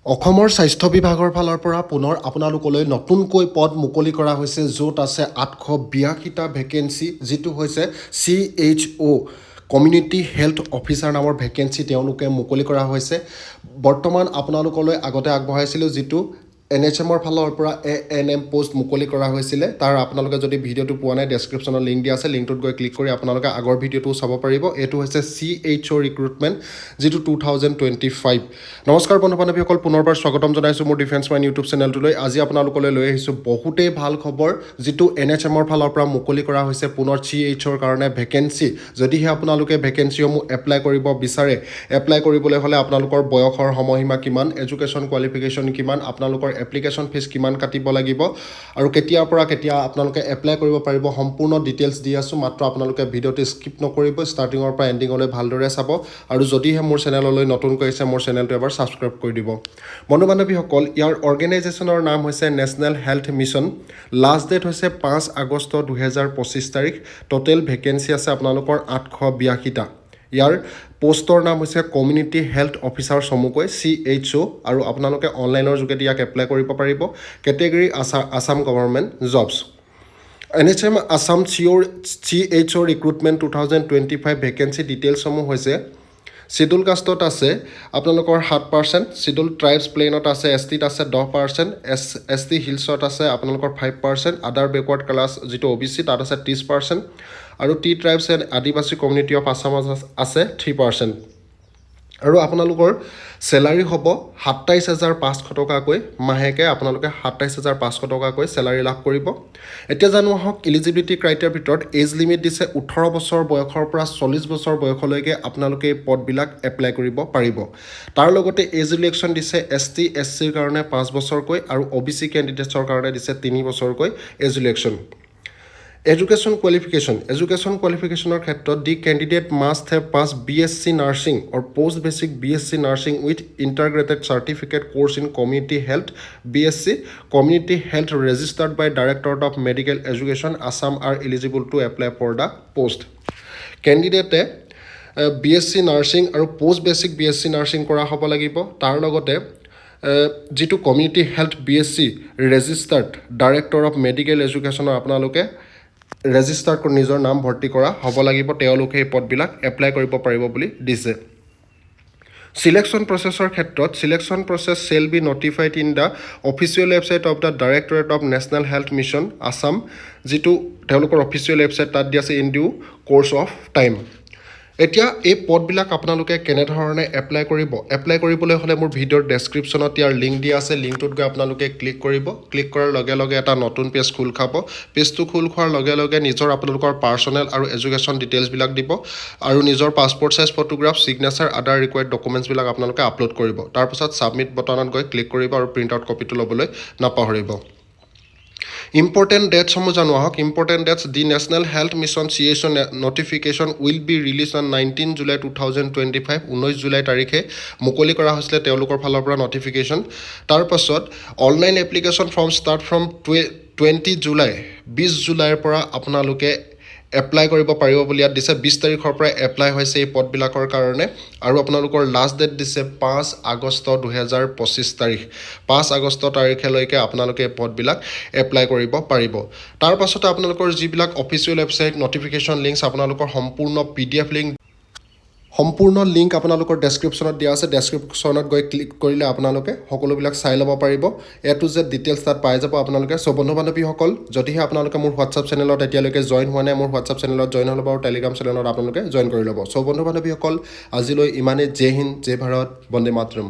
অসমৰ স্বাস্থ্য বিভাগৰ ফালৰ পৰা পুনৰ আপোনালোকলৈ নতুনকৈ পদ মুকলি কৰা হৈছে, য'ত আছে 882টা ভেকেঞ্চি, যিটো হৈছে CHO কমিউনিটি হেল্থ অফিচাৰ নামৰ ভেকেঞ্চি তেওঁলোকে মুকলি কৰা হৈছে। বৰ্তমান আপোনালোকলৈ আগতে আগবঢ়াইছিলোঁ যিটো NHMৰ ফালৰ পৰা ANM পোষ্ট মুকলি কৰা হৈছিলে। তাৰ আপোনালোকে যদি ভিডিঅ'টো পোৱা নাই, ডেছক্ৰিপশ্যনত লিংক দিয়া আছে, লিংকটোত গৈ ক্লিক কৰি আপোনালোকে আগৰ ভিডিঅ'টো চাব পাৰিব। এইটো হৈছে CHO ৰিক্ৰুটমেণ্ট, যিটো 2025। নমস্কাৰ বন্ধু বান্ধৱীসকল, পুনৰবাৰ স্বাগতম জনাইছোঁ মোৰ ডিফেন্স মাইন ইউটিউব চেনেলটোলৈ। আজি আপোনালোকলৈ লৈ আহিছোঁ বহুতেই ভাল খবৰ, যিটো NHMৰ ফালৰ পৰা মুকলি কৰা হৈছে পুনৰ CHOৰ কাৰণে ভেকেঞ্চি। যদিহে আপোনালোকে ভেকেঞ্চিসমূহ এপ্লাই কৰিব বিচাৰে, এপ্লাই কৰিবলৈ হ'লে আপোনালোকৰ বয়সৰ সময়সীমা কিমান, এডুকেশ্যন কোৱালিফিকেশ্যন কিমান, আপোনালোকৰ এপ্লিকেশ্যন ফিজ কিমান কাটিব লাগিব আৰু কেতিয়াৰ পৰা কেতিয়া আপোনালোকে এপ্লাই কৰিব পাৰিব, সম্পূৰ্ণ ডিটেইলছ দি আছোঁ। মাত্ৰ আপোনালোকে ভিডিঅ'টো স্কিপ নকৰিব, ষ্টাৰ্টিঙৰ পৰা এণ্ডিঙলৈ ভালদৰে চাব। আৰু যদিহে মোৰ চেনেললৈ নতুনকৈ আহিছে, মোৰ চেনেলটো এবাৰ ছাবস্ক্ৰাইব কৰি দিব। বন্ধু বান্ধৱীসকল, ইয়াৰ অৰ্গেনাইজেশ্যনৰ নাম হৈছে national health mission. Last date হৈছে 5 আগষ্ট 2025 তাৰিখ। টোটেল ভেকেঞ্চি আছে আপোনালোকৰ 882টা। ইয়াৰ পোষ্টৰ নাম হৈছে কমিউনিটি হেল্থ অফিচাৰ চমুকৈ CHO, আৰু আপোনালোকে অনলাইনৰ যোগেদি ইয়াক এপ্লাই কৰিব পাৰিব। Category Assam government jobs. NHM Assam CHO recruitment 2025 vacancy ডিটেইলছসমূহ হৈছে: শ্বিডিউল কাষ্টত আছে আপোনালোকৰ 7%, শ্বিডিউল ট্ৰাইবছ প্লেইনত আছে, STত আছে 10%, ST হিলছত আছে আপোনালোকৰ 5%, আদাৰ বেকৱাৰ্ড ক্লাছ যিটো OBC তাত আছে 30%, আৰু T ট্ৰাইবছ এণ্ড আদিবাসী কমিউনিটি অফ আছাম আছে 3%। আৰু আপোনালোকৰ চেলাৰী হ'ব 27,500 টকাকৈ মাহেকে, আপোনালোকে 27,500 টকাকৈ চেলাৰী লাভ কৰিব। এতিয়া জানো আহক ইলিজিবিলিটি ক্ৰাইটেৰিয়াৰ ভিতৰত এজ লিমিট দিছে 18 বছৰ বয়সৰ পৰা 40 বছৰ বয়সলৈকে আপোনালোকে এই পদবিলাক এপ্লাই কৰিব পাৰিব। তাৰ লগতে এজ ৰিলেক্সন দিছে ST SCৰ কাৰণে 5 বছৰকৈ আৰু OBC কেণ্ডিডেটছৰ কাৰণে দিছে 3 বছৰকৈ এজ ৰিলেক্সন। এডুকেশ্যন কোৱালিফিকেশ্যনৰ ক্ষেত্ৰত the candidate must have pass B.Sc nursing or post basic B.Sc nursing with integrated certificate course in community health B.Sc community health registered by directorate of medical education Assam are eligible to apply for the post. কেণ্ডিডেটে B.Sc nursing আৰু post basic B.Sc nursing কৰা হ'ব লাগিব। তাৰ লগতে যিটো community health B.Sc registered director of medical এডুকেশ্যনৰ আপোনালোকে ৰেজিষ্টাৰ কৰি নিজৰ নাম ভৰ্তি কৰা হ'ব লাগিব, তেওঁলোকে এই পদবিলাক এপ্লাই কৰিব পাৰিব বুলি দিছে। চিলেকশ্যন প্ৰচেছৰ ক্ষেত্ৰত selection process shall be notified in the official website of the directorate of national health mission Assam, যিটো তেওঁলোকৰ অফিচিয়েল ৱেবছাইট তাত দিয়া আছে in due course of time. এতিয়া এই পদবিলাক আপোনালোকে কেনেধৰণে এপ্লাই কৰিব, এপ্লাই কৰিবলৈ হ'লে মোৰ ভিডিঅ'ৰ ডেছক্ৰিপশ্যনত ইয়াৰ লিংক দিয়া আছে, লিংকটোত গৈ আপোনালোকে ক্লিক কৰিব। ক্লিক কৰাৰ লগে লগে এটা নতুন পেজ খোল খাব। পেজটো খোল খোৱাৰ লগে লগে নিজৰ আপোনালোকৰ পাৰ্চনেল আৰু এডুকেশ্যন ডিটেইলছবিলাক দিব, আৰু নিজৰ পাছপৰ্ট চাইজ ফটোগ্ৰাফ, ছিগনেচাৰ, আদাৰ ৰিকুৱাৰ্ড ডকুমেণ্টছবিলাক আপোনালোকে আপলোড কৰিব। তাৰপিছত ছাবমিট বটনত গৈ ক্লিক কৰিব আৰু প্ৰিণ্ট আউট কপিটো ল'বলৈ নাপাহৰিব। ইম্পৰ্টেণ্ট ডেটছসমূহ জানো আহক। Important that's: the national health mission CHO notification will be release on 19 July 2025। 19 July তাৰিখে মুকলি কৰা হৈছিলে তেওঁলোকৰ ফালৰ পৰা নটিফিকেশ্যন। তাৰপাছত online application form start from 20 July, 20 জুলাইৰ পৰা আপোনালোকে এপ্লাই কৰিব পাৰিব বুলি ইয়াত দিছে। 20 তাৰিখৰ পৰা এপ্লাই হৈছে এই পদবিলাকৰ কাৰণে, আৰু আপোনালোকৰ লাষ্ট ডেট দিছে 5 আগষ্ট 2025 তাৰিখ। 5 আগষ্ট তাৰিখলৈকে আপোনালোকে এই পদবিলাক এপ্লাই কৰিব পাৰিব। তাৰ পাছতে আপোনালোকৰ যিবিলাক অফিচিয়েল ৱেবছাইট নটিফিকেশ্যন লিংকছ, আপোনালোকৰ সম্পূৰ্ণ PDF লিংক আপোনালোকৰ ডেছক্ৰিপশ্যনত দিয়া আছে। ডেছক্ৰিপশ্যনত গৈ ক্লিক কৰিলে আপোনালোকে সকলোবিলাক চাই ল'ব পাৰিব। A to Z ডিটেইলছ তাত পাই যাব আপোনালোকে। চ' বন্ধু বান্ধৱীসকল, যদিহে আপোনালোকে মোৰ হোৱাটছআপ চেনেলত এতিয়ালৈকে জইন হোৱা নাই, মোৰ হোৱাটছআপ চেনেলত জইন হৈ ল'ব আৰু টেলিগ্ৰাম চেনেলত আপোনালোকে জইন কৰি ল'ব। চ' বন্ধু বান্ধৱীসকল, আজিলৈ ইমানেই। জয় হিন্দ, জয় ভাৰত, বন্দে মাতৰম।